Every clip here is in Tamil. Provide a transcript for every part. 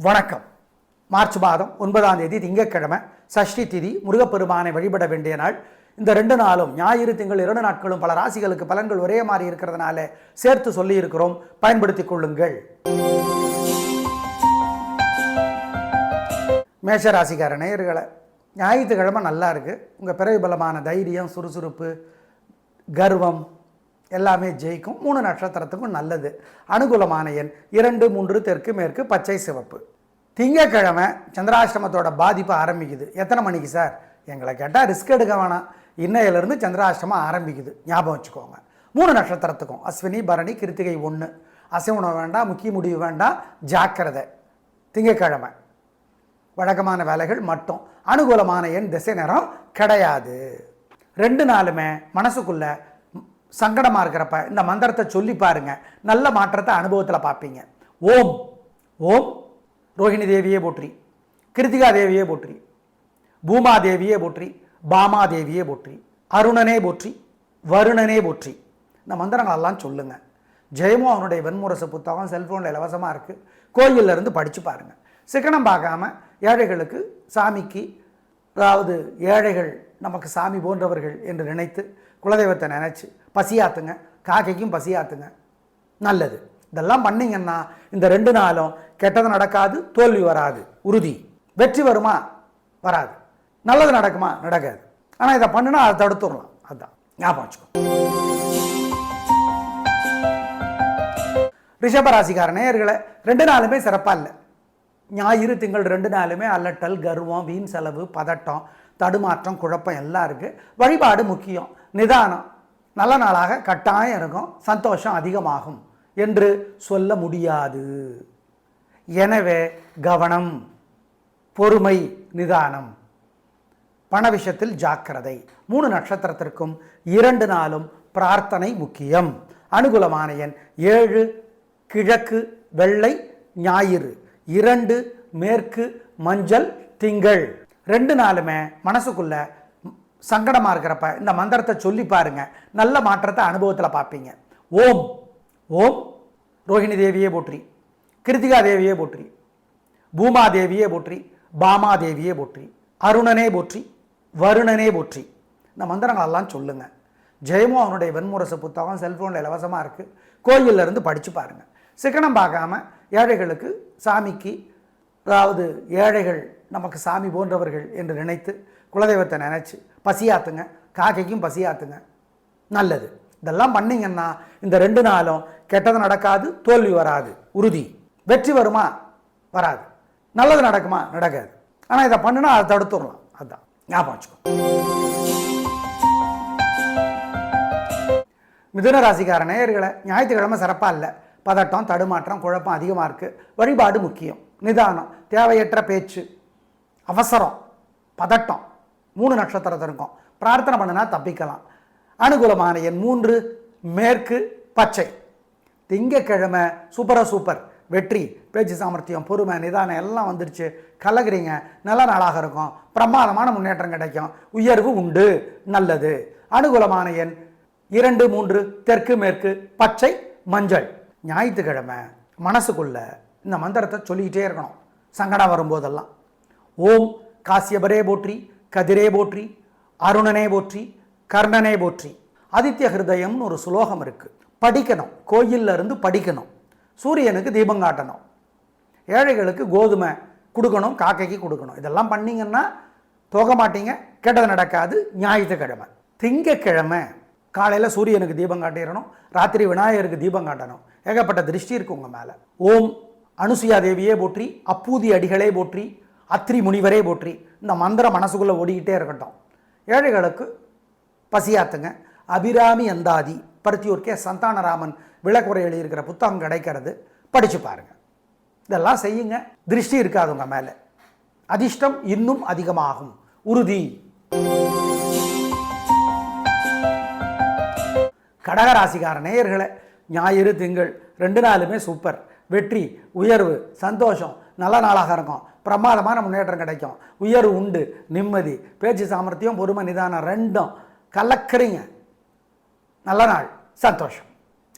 வணக்கம். மார்ச் மாதம் 9ஆம் தேதி திங்கட்கிழமை, சஷ்டி திதி, முருகப்பெருமானை வழிபட வேண்டிய நாள். இந்த 2 நாளும் ஞாயிறு திங்கள் 2 நாட்களும் பல ராசிகளுக்கு பலன்கள் ஒரே மாதிரி இருக்கிறதுனால சேர்த்து சொல்லி இருக்கிறோம், பயன்படுத்திக் கொள்ளுங்கள். மேஷராசிக்கார நேயர்களை, ஞாயிற்றுக்கிழமை நல்லா இருக்குது. உங்கள் பிறவி பலமான தைரியம், சுறுசுறுப்பு, கர்வம் எல்லாமே ஜெயிக்கும். 3 நட்சத்திரத்துக்கும் நல்லது. அனுகூலமான எண் 2, 3, தெற்கு மேற்கு, பச்சை சிவப்பு. திங்கக்கிழமை சந்திராஷ்டமத்தோட பாதிப்பு ஆரம்பிக்குது. எத்தனை மணிக்கு சார்? எங்களை கேட்டால் ரிஸ்க் எடுக்க வேணாம். இன்னையிலிருந்து சந்திராஷ்டமம் ஆரம்பிக்குது, ஞாபகம் வச்சுக்கோங்க. 3 நட்சத்திரத்துக்கும் அஸ்வினி, பரணி, கிருத்திகை 1. அசைவுணவு வேண்டாம், முக்கிய முடிவு வேண்டாம், ஜாக்கிரதை. திங்கக்கிழமை வழக்கமான வேலைகள் மட்டும். அனுகூலமான எண் திசை நேரம் கிடையாது. 2 நாளுமே மனசுக்குள்ள சங்கடமாக இருக்கிறப்ப இந்த மந்திரத்தை சொல்லி பாருங்க, நல்ல மாற்றத்தை அனுபவத்தில் பார்ப்பீங்க. ஓம் ஓம் ரோஹிணி தேவியே போற்றி, கிருத்திகா தேவியே போற்றி, பூமா தேவியே போற்றி, பாமா தேவியே போற்றி, அருணனே போற்றி, வருணனே போற்றி. இந்த மந்திரங்களெல்லாம் சொல்லுங்க. ஜெயமோ அவனுடைய வெண்முரசு புத்தகம் செல்ஃபோனில் இலவசமாக இருக்குது, கோயிலிருந்து படித்து பாருங்கள். சிக்கனம் பார்க்காம ஏழைகளுக்கு, சாமிக்கு, அதாவது ஏழைகள் நமக்கு சாமி போன்றவர்கள் என்று நினைத்து குலதெய்வத்தை நினச்சி பசியாத்துங்க. காக்கைக்கும் பசியாத்துங்க, நல்லது. இதெல்லாம் பண்ணிங்கன்னா இந்த 2 நாளும் கெட்டது நடக்காது, தோல்வி வராது, உறுதி. வெற்றி வருமா? வராது. நல்லது நடக்குமா? நடக்காது. ஆனால் இதை பண்ணுனா அதை தடுத்துடலாம். அதுதான் ஞாபகம் வச்சுக்கோ. ரிஷபராசிக்கார நேயர்களை, 2 நாளுமே சிறப்பாக இல்லை. ஞாயிறு திங்கள் 2 நாளுமே அல்லட்டல், கர்வம், வீண் செலவு, பதட்டம், தடுமாற்றம், குழப்பம் எல்லாம் இருக்குது. வழிபாடு முக்கியம், நிதானம். நல்ல நாளாக கட்டாயம் இருக்கும், சந்தோஷம் அதிகமாகும் என்று சொல்ல முடியாது. எனவே கவனம், பொறுமை, நிதானம். பண விஷயத்தில் ஜாக்கிரதை. 3 நட்சத்திரத்திற்கும் 2 நாளும் பிரார்த்தனை முக்கியம். அனுகூலமான எண் 7, கிழக்கு, வெள்ளை, ஞாயிறு. 2, மேற்கு, மஞ்சள், திங்கள். 2 நாளுமே மனசுக்குள்ள சங்கடமாக இருக்கிறப்ப இந்த மந்திரத்தை சொல்லி பாருங்க, நல்ல மாற்றத்தை அனுபவத்தில் பார்ப்பீங்க. ஓம் ஓம் ரோஹிணி தேவியே போற்றி, கிருத்திகா தேவியே போற்றி, பூமா தேவியே போற்றி, பாமா தேவியே போற்றி, அருணனே போற்றி, வருணனே போற்றி. இந்த மந்திரங்களெல்லாம் சொல்லுங்க. ஜெயமோ அவனுடைய வெண்முரசு புத்தகம் செல்ஃபோனில் இலவசமாக இருக்குது, கோயிலிருந்து படித்து பாருங்கள். சிக்கனம் பார்க்காம ஏழைகளுக்கு, சாமிக்கு, அதாவது ஏழைகள் நமக்கு சாமி போன்றவர்கள் என்று நினைத்து குலதெய்வத்தை நினச்சி பசியாத்துங்க. காக்கைக்கும் பசியாத்துங்க, நல்லது. இதெல்லாம் பண்ணிங்கன்னா இந்த 2 நாளும் கெட்டது நடக்காது, தோல்வி வராது, உறுதி. வெற்றி வருமா? வராது. நல்லது நடக்குமா? நடக்காது. ஆனால் இதை பண்ணுனா அதை தடுத்துடலாம். அதுதான் ஞாபகம் வச்சுக்கோ. மிதுன ராசிக்கார நேயர்களை, ஞாயிற்றுக்கிழமை சிறப்பாக இல்லை. பதட்டம், தடுமாற்றம், குழப்பம் அதிகமாக இருக்குது. வழிபாடு முக்கியம், நிதானம். தேவையற்ற பேச்சு, அவசரம், பதட்டம். 3 நட்சத்திரத்திற்கும் பிரார்த்தனை பண்ணினா தப்பிக்கலாம். அனுகூலமான எண் 3, மேற்கு, பச்சை. திங்கக்கிழமை சூப்பர். வெற்றி, பேச்சு சாமர்த்தியம், பொறுமை, நிதானம் எல்லாம் வந்துடுச்சு. கலகுறீங்க, நல்ல நாளாக இருக்கும். பிரமாதமான முன்னேற்றம் கிடைக்கும். உயர்வு உண்டு, நல்லது. அனுகூலமான எண் 2, 3, தெற்கு மேற்கு, பச்சை, மஞ்சள். ஞாயிற்றுக்கிழமை மனசுக்குள்ள இந்த மந்திரத்தை சொல்லிக்கிட்டே இருக்கணும், சங்கடம் வரும்போதெல்லாம். ஓம் காசியபரே போற்றி, கதிரே போற்றி, அருணனே போற்றி, கர்ணனே போற்றி. ஆதித்ய ஹிருதயம்னு ஒரு சுலோகம் இருக்குது, படிக்கணும். கோயிலில் இருந்து படிக்கணும். சூரியனுக்கு தீபம் காட்டணும். ஏழைகளுக்கு கோதுமை கொடுக்கணும், காக்கைக்கு கொடுக்கணும். இதெல்லாம் பண்ணிங்கன்னா தோக மாட்டீங்க, கெட்டது நடக்காது. ஞாயிற்றுக்கிழமை. திங்கக்கிழமை காலையில் சூரியனுக்கு தீபம் காட்டிடணும், ராத்திரி விநாயகருக்கு தீபம் காட்டணும். ஏகப்பட்ட திருஷ்டி இருக்கு உங்கள் மேலே. ஓம் அனுசுயா தேவியே போற்றி, அப்பூதி அடிகளே போற்றி, அத்ரி முனிவரே போற்றி. இந்த மந்திரம் மனசுக்குள்ளே ஓடிக்கிட்டே இருக்கட்டும். ஏழைகளுக்கு பசியாத்துங்க. அபிராமி அந்தாதி, பருத்தியூர் கே சந்தானராமன் விளக்குறை எழுதியிருக்கிற புத்தகம் கிடைக்கிறது, படித்து பாருங்கள். இதெல்லாம் செய்யுங்க, திருஷ்டி இருக்காது உங்கள் மேலே. அதிர்ஷ்டம் இன்னும் அதிகமாகும், உறுதி. கடகராசிக்கார நேயர்களை, ஞாயிறு திங்கள் 2 நாளுமே சூப்பர். வெற்றி, உயர்வு, சந்தோஷம், நல்ல நாளாக இருக்கும். பிரமாதமான முன்னேற்றம் கிடைக்கும். உயர்வு உண்டு, நிம்மதி. பேச்சு சாமர்த்தியம், பொறுமை, நிதானம் 2ம் கலக்கிறீங்க. நல்ல நாள், சந்தோஷம்.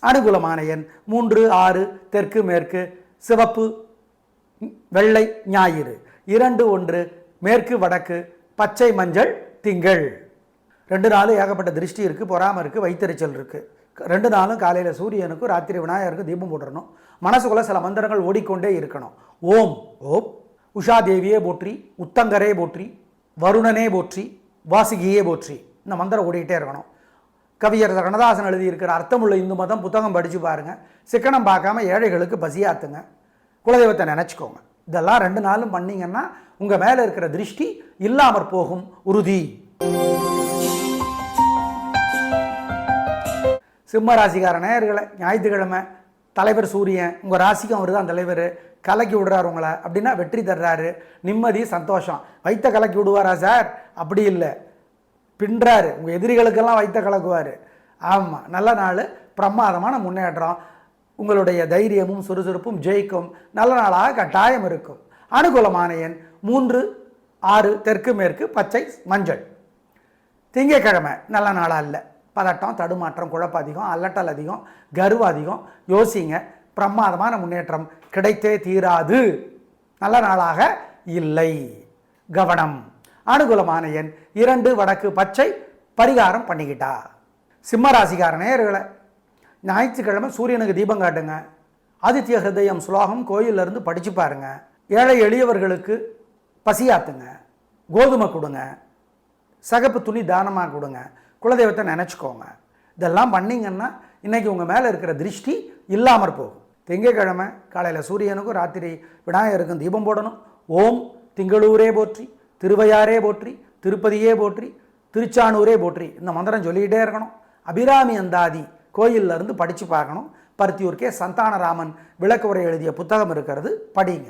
அனுகூலமான எண் 3, 6, தெற்கு மேற்கு, சிவப்பு, வெள்ளை ஞாயிறு. 2 1 மேற்கு வடக்கு பச்சை மஞ்சள் திங்கள். 2 நாளும் ஏகப்பட்ட திருஷ்டி இருக்குது, பொறாமை இருக்குது, வைத்தறிச்சல் இருக்குது. 2 நாளும் காலையில் சூரியனுக்கும் ராத்திரி விநாயகருக்கும் தீபம் போட்டுறணும். மனசுக்குள்ளே சில மந்திரங்கள் ஓடிக்கொண்டே இருக்கணும். ஓம் ஓம் உஷா தேவியே போற்றி, உத்தங்கரே போற்றி, வருணனே போற்றி, வாசுகியே போற்றி. இந்த மந்திரம் ஓடிக்கிட்டே இருக்கணும். கவியரசர் கண்ணதாசன் எழுதியிருக்கிற அர்த்தமுள்ள இந்து மதம் புத்தகம் படித்து பாருங்கள். சிக்கனம் பார்க்காம ஏழைகளுக்கு பசியாத்துங்க. குலதெய்வத்தை நினச்சிக்கோங்க. இதெல்லாம் 2 நாளும் பண்ணிங்கன்னா உங்கள் மேலே இருக்கிற திருஷ்டி இல்லாமற் போகும் உறுதி. சிம்ம ராசிக்கார நேயர்களை, ஞாயிற்றுக்கிழமை தலைவர் சூரியன் உங்கள் ராசிக்கும் அவர் தான் தலைவர், கலக்கி விடுறாரு உங்களை அப்படின்னா வெற்றி தர்றாரு, நிம்மதி சந்தோஷம். வைத்த கலக்கி விடுவாரா சார்? அப்படி இல்லை, பின்றாரு. உங்கள் எதிரிகளுக்கெல்லாம் வைத்த கலக்குவார். ஆமாம், நல்ல நாள், பிரமாதமான முன்னேற்றம். உங்களுடைய தைரியமும் சுறுசுறுப்பும் ஜெயிக்கும். நல்ல நாளாக கட்டாயம் இருக்கும். அனுகூலமான எண் 3 6 தெற்கு மேற்கு பச்சை மஞ்சள். திங்கட்கிழமை நல்ல நாளாக இல்லை. பதட்டம், தடுமாற்றம், குழப்பம் அதிகம், அல்லட்டல் அதிகம், கர்வம் அதிகம். யோசிங்க, பிரமாதமான முன்னேற்றம் கிடைத்தே தீராது. நல்ல நாளாக இல்லை, கவனம். அனுகூலமான எண் 2 வடக்கு பச்சை. பரிகாரம் பண்ணிக்கிட்டா. சிம்ம ராசிக்கார நேயர்களை, ஞாயிற்றுக்கிழமை சூரியனுக்கு தீபம் காட்டுங்க. ஆதித்ய ஹிருதயம் ஸ்லோகம் கோயிலிருந்து படித்து பாருங்க. ஏழை எளியவர்களுக்கு பசியாத்துங்க. கோதுமை கொடுங்க, சகப்பு துணி தானமாக கொடுங்க. குலதெய்வத்தை நினச்சிக்கோங்க. இதெல்லாம் பண்ணிங்கன்னா இன்றைக்கி உங்கள் மேலே இருக்கிற திருஷ்டி இல்லாமற் போகும். திங்கட்கிழமை காலையில் சூரியனுக்கும் ராத்திரி விநாயகருக்கும் தீபம் போடணும். ஓம் திங்களூரே போற்றி, திருவையாரே போற்றி, திருப்பதியே போற்றி, திருச்சானூரே போற்றி. இந்த மந்திரம் சொல்லிக்கிட்டே இருக்கணும். அபிராமி அந்தாதி கோயிலிருந்து படித்து பார்க்கணும். பருத்தியூர்க்கே சந்தானராமன் விளக்க உரை எழுதிய புத்தகம் இருக்கிறது, படிங்க.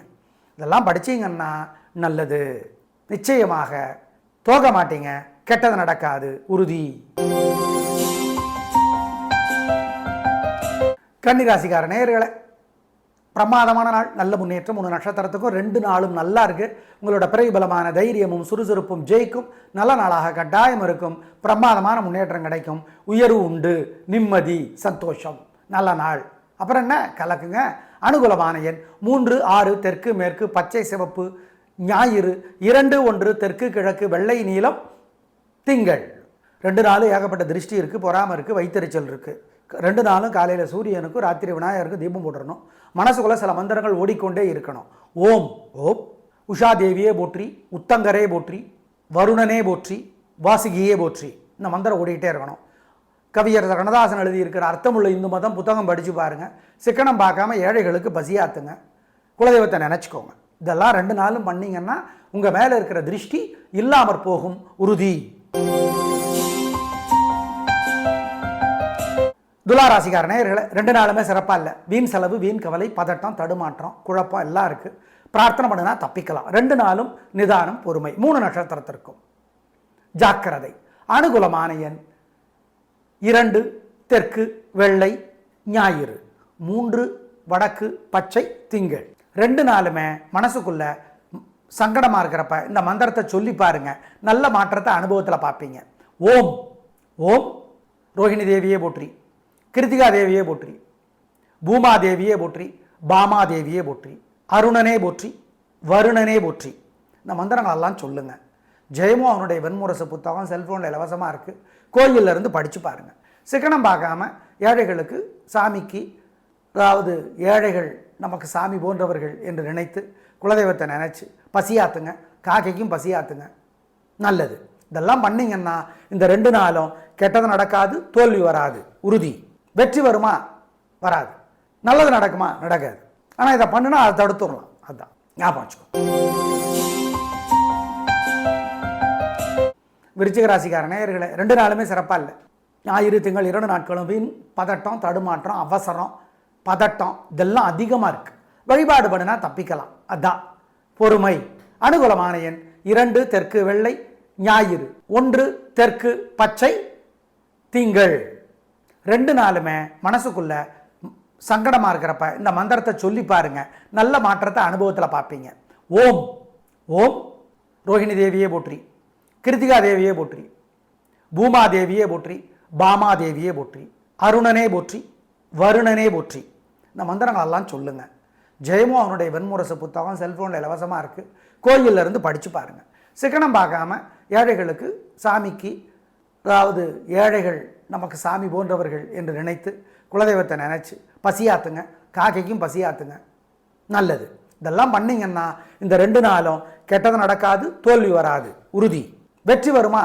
இதெல்லாம் படிச்சிங்கன்னா நல்லது. நிச்சயமாக தோக மாட்டீங்க, கெட்டது நடக்காது, உறுதி. கன்னிராசிக்கார நேயர்களே, பிரமாதமான நாள், நல்ல முன்னேற்றம். 3 நட்சத்திரத்துக்கும் 2 நாளும் நல்லா இருக்குது. உங்களோட பிறவிபலமான தைரியமும் சுறுசுறுப்பும் ஜெயிக்கும். நல்ல நாளாக கட்டாயம் இருக்கும். பிரமாதமான முன்னேற்றம் கிடைக்கும். உயர்வு உண்டு, நிம்மதி சந்தோஷம். நல்ல நாள். அப்புறம் என்ன, கலக்குங்க. அனுகூலமான எண் 3 6 தெற்கு மேற்கு பச்சை சிவப்பு. ஞாயிறு 2 1 தெற்கு கிழக்கு வெள்ளை நீலம் திங்கள். 2 நாளும் ஏகப்பட்ட திருஷ்டி இருக்குது, பொறாமை இருக்குது, வைத்தறிச்சல் இருக்குது. 2 நாளும் காலையில் சூரியனுக்கும் ராத்திரி விநாயகருக்கும் தீபம் போட்டுறணும். மனசுக்குள்ளே சில மந்திரங்கள் ஓடிக்கொண்டே இருக்கணும். ஓம் ஓம் உஷா தேவியே போற்றி, உத்தங்கரே போற்றி, வருணனே போற்றி, வாசுகியே போற்றி. இந்த மந்திரம் ஓடிக்கிட்டே இருக்கணும். கவியரசர் கண்ணதாசன் எழுதியிருக்கிற அர்த்தமுள்ள இந்து மதம் புத்தகம் படித்து பாருங்கள். சிக்கனம் பார்க்காம ஏழைகளுக்கு பசியாத்துங்க. குலதெய்வத்தை நினச்சிக்கோங்க. இதெல்லாம் 2 நாளும் பண்ணிங்கன்னா உங்கள் மேலே இருக்கிற திருஷ்டி இல்லாமற் போகும் உறுதி. துளாராசிக்கார நேயர்களை, 2 நாளுமே சிறப்பாக இல்லை. வீண் செலவு, வீண் கவலை, பதட்டம், தடுமாற்றம், குழப்பம் எல்லாம் இருக்குது. பிரார்த்தனை பண்ணினா தப்பிக்கலாம். 2 நாளும் நிதானம், பொறுமை. 3 நட்சத்திரத்திற்கும் ஜாக்கிரதை. அனுகூலமான எண் 2 தெற்கு வெள்ளை ஞாயிறு. 3 வடக்கு பச்சை திங்கள். 2 நாளுமே மனசுக்குள்ள சங்கடமாக இருக்கிறப்ப இந்த மந்திரத்தை சொல்லி பாருங்க. நல்ல மாற்றத்தை அனுபவத்தில் பார்ப்பீங்க. ஓம் ஓம் ரோஹிணி தேவியே போற்றி, கிருத்திகா தேவியே போற்றி, பூமா தேவியே போற்றி, பாமா தேவியே போற்றி, அருணனே போற்றி, வருணனே போற்றி. இந்த மந்திரங்களெல்லாம் சொல்லுங்க. ஜெயமோ அவனுடைய வெண்முரசு புத்தகம் செல்ஃபோனில் இலவசமாக இருக்குது. கோயிலில் இருந்து படித்து பாருங்கள். சிக்கனம் பார்க்காம ஏழைகளுக்கு, சாமிக்கு, அதாவது ஏழைகள் நமக்கு சாமி போன்றவர்கள் என்று நினைத்து குலதெய்வத்தை நினச்சி பசியாத்துங்க. காக்கைக்கும் பசியாத்துங்க. நல்லது. இதெல்லாம் பண்ணிங்கன்னா இந்த 2 நாளும் கெட்டது நடக்காது, தோல்வி வராது, உறுதி. வெற்றி வருமா? வராது. நல்லது நடக்குமா? நடக்காது. ஆனால் இதை பண்ணுனா அதை தடுத்துடலாம். அதுதான் ஞாபகம் வச்சுக்கோ. விருச்சிக ராசிக்கார நேயர்களே, 2 நாளுமே சிறப்பாக இல்லை. ஞாயிறு திங்கள் 2 நாட்களும் வீண் பதட்டம், தடுமாற்றம், அவசரம், பதட்டம் இதெல்லாம் அதிகமாக இருக்குது. வழிபாடு பண்ணினா தப்பிக்கலாம். அதுதான் பொறுமை. அனுகூலமான எண் 2 தெற்கு வெள்ளை ஞாயிறு. 1 தெற்கு பச்சை திங்கள். 2 நாளுமே மனசுக்குள்ள சங்கடமாக இருக்கிறப்ப இந்த மந்திரத்தை சொல்லி பாருங்க. நல்ல மாற்றத்தை அனுபவத்தில் பார்ப்பீங்க. ஓம் ஓம் ரோஹிணி தேவியே போற்றி, கிருத்திகா தேவியே போற்றி, பூமா தேவியே போற்றி, பாமா தேவியே போற்றி, அருணனே போற்றி, வருணனே போற்றி. இந்த மந்திரங்களெல்லாம் சொல்லுங்க. ஜெயமோ அவனுடைய வெண்முரசு புத்தகம் செல்ஃபோனில் இலவசமாக இருக்குது, கோயிலில் இருந்து படித்து பாருங்கள். சிக்கனம் பார்க்காம ஏழைகளுக்கு சாமிக்கு, அதாவது ஏழைகள் நமக்கு சாமி போன்றவர்கள் என்று நினைத்து குலதெய்வத்தை நினச்சி பசியாத்துங்க, காக்கைக்கும் பசியாத்துங்க, நல்லது. இதெல்லாம் பண்ணிங்கன்னா இந்த 2 நாளும் கெட்டது நடக்காது, தோல்வி வராது, உறுதி. வெற்றி வருமா?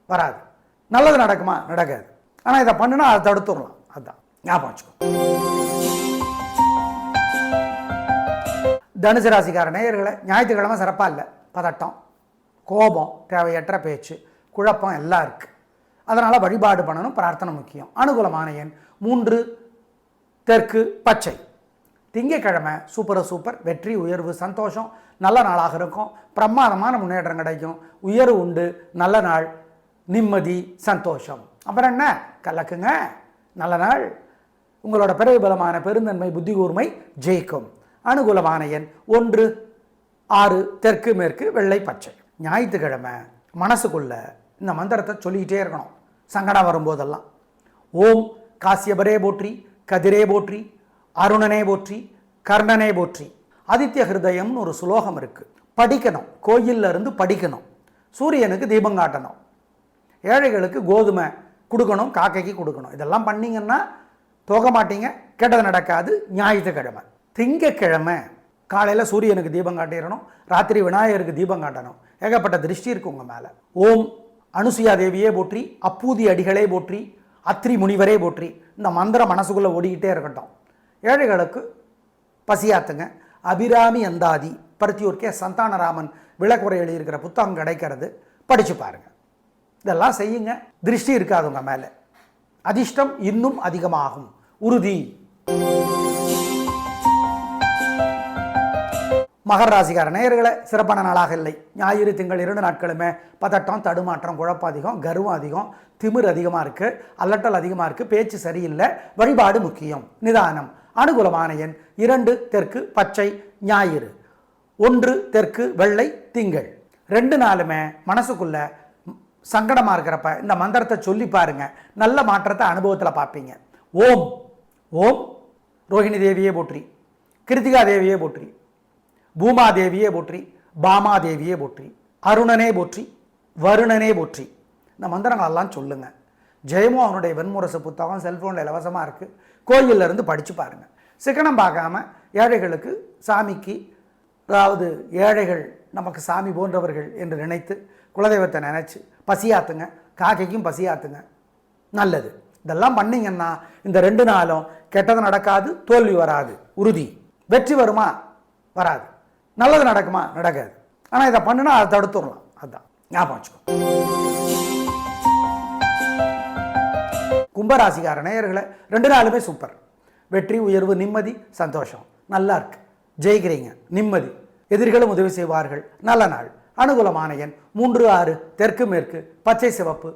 வராது. நல்லது நடக்குமா? நடக்காது. ஆனால் இதை பண்ணுனா அதை தடுத்துடலாம். அதுதான் ஞாபகம் வச்சுக்கோ. தனுசு ராசிக்கார நேயர்களை, ஞாயிற்றுக்கிழமை சிறப்பாக இல்லை. பதட்டம், கோபம், தேவையற்ற பேச்சு, குழப்பம் எல்லாம் இருக்குது. அதனால் வழிபாடு பண்ணணும், பிரார்த்தனை முக்கியம். அனுகூலமான எண் 3, தெற்கு பச்சை. திங்கக்கிழமை சூப்பர், வெற்றி, உயர்வு, சந்தோஷம், நல்ல நாளாக இருக்கும். பிரமாதமான முன்னேற்றம் கிடைக்கும், உயர்வு உண்டு, நல்ல நாள், நிம்மதி, சந்தோஷம். அப்புறம் என்ன, கலக்குங்க, நல்ல நாள். உங்களோட பிறகு பலமான பெருந்தன்மை, புத்தி கூர்மை ஜெயிக்கும். அனுகூலமான எண் 1, 6, தெற்கு மேற்கு, வெள்ளை பச்சை. ஞாயிற்றுக்கிழமை மனசுக்குள்ள இந்த மந்திரத்தை சொல்லிக்கிட்டே இருக்கணும் சங்கடம் வரும்போதெல்லாம். ஓம் காசியபரே போற்றி, கதிரே போற்றி, அருணனே போற்றி, கர்ணனே போற்றி. ஆதித்ய ஹிருதயம்னு ஒரு சுலோகம் இருக்குது, படிக்கணும். கோயிலில் இருந்து படிக்கணும். சூரியனுக்கு தீபம் காட்டணும், ஏழைகளுக்கு கோதுமை கொடுக்கணும், காக்கைக்கு கொடுக்கணும். இதெல்லாம் பண்ணிங்கன்னா தோக மாட்டீங்க, கெட்டது நடக்காது. ஞாயிற்றுக்கிழமை. திங்கக்கிழமை காலையில் சூரியனுக்கு தீபம் காட்டிடணும், ராத்திரி விநாயகருக்கு தீபம் காட்டணும். ஏகப்பட்ட திருஷ்டி இருக்கு உங்கள் மேலே. ஓம் அனுசுயா தேவியே போற்றி, அப்பூதி அடிகளே போற்றி, அத்ரி முனிவரே போற்றி. இந்த மந்திரம் மனசுக்குள்ளே ஓடிக்கிட்டே இருக்கட்டும். ஏழைகளுக்கு பசியாத்துங்க. அபிராமி அந்தாதி, பருத்தியூர் கே சந்தானராமன் விளக்குறை எழுதியிருக்கிற புத்தகம் கிடைக்கிறது, படித்து பாருங்கள். இதெல்லாம் செய்யுங்க, திருஷ்டி இருக்காது உங்கள் மேலே. அதிர்ஷ்டம் இன்னும் அதிகமாகும், உறுதி. மகர ராசிக்கார நேயர்களை, சிறப்பான நாளாக இல்லை. ஞாயிறு திங்கள் 2 நாட்களுமே பதட்டம், தடுமாற்றம், குழப்பம் அதிகம், கர்வம் அதிகம், திமிர் அதிகமாக இருக்குது, அல்லட்டல் அதிகமாக இருக்குது, பேச்சு சரியில்லை. வழிபாடு முக்கியம், நிதானம். அனுகூலமான எண் 2, தெற்கு பச்சை, ஞாயிறு. 1, தெற்கு வெள்ளை, திங்கள். 2 நாளுமே மனசுக்குள்ள சங்கடமாக இருக்கிறப்ப இந்த மந்திரத்தை சொல்லி பாருங்க, நல்ல மாற்றத்தை அனுபவத்தில் பார்ப்பீங்க. ஓம் ஓம் ரோஹிணி தேவியே போற்றி, கிருத்திகா தேவியே போற்றி, பூமாதேவியே போற்றி, பாமாதேவியே போற்றி, அருணனே போற்றி, வருணனே போற்றி. இந்த மந்திரங்களெல்லாம் சொல்லுங்கள். ஜெயமோ அவனுடைய வெண்முரசு புத்தகம் செல்ஃபோனில் இலவசமாக இருக்குது, கோயிலில் இருந்து படித்து பாருங்கள். சிக்கனம் பார்க்காம ஏழைகளுக்கு சாமிக்கு, அதாவது ஏழைகள் நமக்கு சாமி போன்றவர்கள் என்று நினைத்து குலதெய்வத்தை நினச்சி பசியாத்துங்க, காக்கைக்கும் பசியாத்துங்க, நல்லது. இதெல்லாம் பண்ணிங்கன்னா இந்த 2 நாளும் கெட்டது நடக்காது, தோல்வி வராது, உறுதி. வெற்றி வருமா? வராது. நல்லது நடக்குமா? நடக்காது. ஆனால் இதை பண்ணுனா அதை தடுத்துடலாம். அதுதான் ஞாபகம் வச்சுக்கோ. கும்பராசிக்கார நேயர்களை, 2 நாளுமே சூப்பர். வெற்றி, உயர்வு, நிம்மதி, சந்தோஷம், நல்லா இருக்கு, ஜெயிக்கிறீங்க, நிம்மதி. எதிரிகளும் உதவி செய்வார்கள், நல்ல நாள். அனுகூலமான எண் 3, 6, தெற்கு மேற்கு, பச்சை சிவப்பு,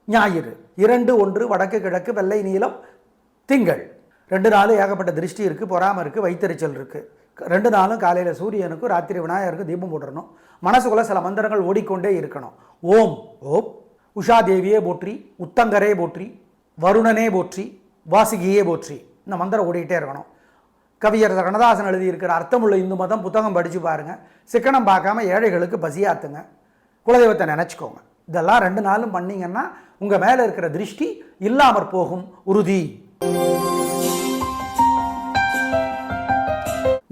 ஞாயிறு. 2, 1, வடக்கு கிழக்கு, வெள்ளை நீலம், திங்கள். 2 நாளும் ஏகப்பட்ட திருஷ்டி இருக்குது, பொறாமல் இருக்குது, வைத்தறிச்சல் இருக்குது. 2 நாளும் காலையில் சூரியனுக்கும் ராத்திரி விநாயகருக்கும் தீபம் போட்டுறணும். மனசுக்குள்ளே சில மந்திரங்கள் ஓடிக்கொண்டே இருக்கணும். ஓம் ஓம் உஷா தேவியே போற்றி, உத்தங்கரே போற்றி, வருணனே போற்றி, வாசுகியே போற்றி. இந்த மந்திரம் ஓடிக்கிட்டே இருக்கணும். கவியர் கண்ணதாசன் எழுதியிருக்கிற அர்த்தமுள்ள இந்து மதம் புத்தகம் படித்து பாருங்கள். சிக்கனம் பார்க்காம ஏழைகளுக்கு பசியாத்துங்க, குலதெய்வத்தை நினச்சிக்கோங்க. இதெல்லாம் 2 நாளும் பண்ணிங்கன்னா உங்கள் மேலே இருக்கிற திருஷ்டி இல்லாமற் போகும், உறுதி.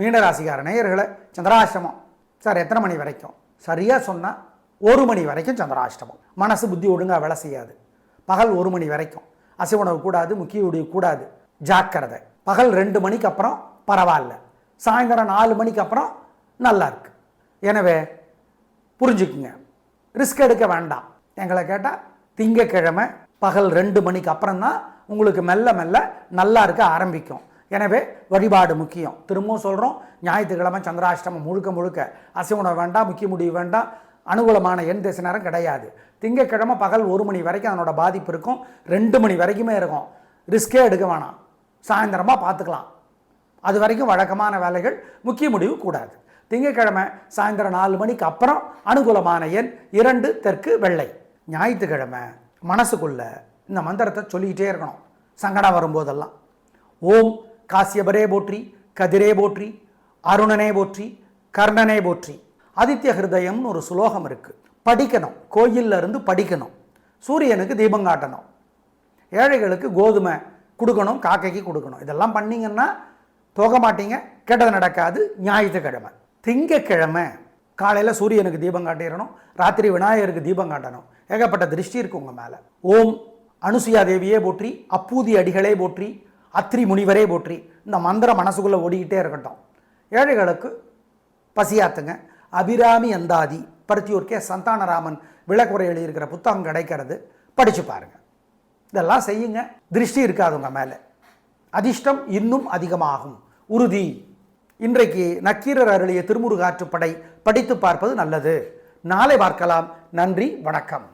மீனராசிக்கார நேயர்களை, சந்திராஷ்டமம் சார் எத்தனை மணி வரைக்கும்? சரியாக சொன்னால் 1 மணி வரைக்கும் சந்திராஷ்டமம். மனசு புத்தி ஒழுங்காக வேலை செய்யாது. பகல் 1 மணி வரைக்கும் அசைவ உணவு கூடாது, முக்கிய உணவு கூடாது, ஜாக்கிரதை. பகல் 2 மணிக்கு அப்புறம் பரவாயில்ல, சாயந்தரம் 4 மணிக்கு அப்புறம் நல்லா இருக்கு. எனவே புரிஞ்சுக்குங்க, ரிஸ்க் எடுக்க வேண்டாம். எங்களை கேட்டால் திங்கக்கிழமை பகல் 2 மணிக்கு அப்புறம் தான் உங்களுக்கு மெல்ல மெல்ல நல்லா இருக்க ஆரம்பிக்கும். எனவே வழிபாடு முக்கியம். திரும்பவும் சொல்கிறோம், ஞாயிற்றுக்கிழமை சந்திராஷ்டமம் முழுக்க முழுக்க அசைவ உணவு வேண்டாம், முக்கிய முடிவு வேண்டாம், அனுகூலமான எண் திசை நேரம் கிடையாது. திங்கக்கிழமை பகல் 1 மணி வரைக்கும் அதனோட பாதிப்பு இருக்கும், 2 மணி வரைக்குமே இருக்கும். ரிஸ்கே எடுக்க வேணாம், சாயந்தரமாக பார்த்துக்கலாம். அது வரைக்கும் வழக்கமான வேலைகள், முக்கிய முடிவு கூடாது. திங்கக்கிழமை சாயந்தரம் 4 மணிக்கு அப்புறம் அனுகூலமான எண் 2, தெற்கு வெள்ளை. ஞாயிற்றுக்கிழமை மனசுக்குள்ள இந்த மந்திரத்தை சொல்லிக்கிட்டே இருக்கணும் சங்கடம் வரும்போதெல்லாம். ஓம் காசியபரே போற்றி, கதிரே போற்றி, அருணனே போற்றி, கர்ணனே போற்றி. ஆதித்ய ஹிருதயம்னு ஒரு சுலோகம் இருக்குது, படிக்கணும். கோயிலில் இருந்து படிக்கணும். சூரியனுக்கு தீபம் காட்டணும், ஏழைகளுக்கு கோதுமை கொடுக்கணும், காக்கைக்கு கொடுக்கணும். இதெல்லாம் பண்ணிங்கன்னா போக மாட்டீங்க, கெட்டது நடக்காது. ஞாயிற்றுக்கிழமை, திங்கக்கிழமை காலையில் சூரியனுக்கு தீபம் காட்டிடணும், ராத்திரி விநாயகருக்கு தீபம் காட்டணும். ஏகப்பட்ட திருஷ்டி இருக்கு உங்கள் மேலே. ஓம் அனுசுயா தேவியே போற்றி, அப்பூதி அடிகளே போற்றி, அத்ரி முனிவரே போற்றி. இந்த மந்திரம் மனசுக்குள்ளே ஓடிக்கிட்டே இருக்கட்டும். ஏழைகளுக்கு பசியாத்துங்க. அபிராமி அந்தாதி பருத்தியூர் கே சந்தானராமன் விளக்குறை எழுதியிருக்கிற புத்தகம் கிடைக்கிறது, படித்து பாருங்கள். இதெல்லாம் செய்யுங்க, திருஷ்டி இருக்காது உங்கள் மேலே. அதிர்ஷ்டம் இன்னும் அதிகமாகும், உறுதி. இன்றைக்கு நக்கீரர் அருளிய திருமுருகாற்றுப்படை படித்து பார்ப்பது நல்லது. நாளை பார்க்கலாம். நன்றி, வணக்கம்.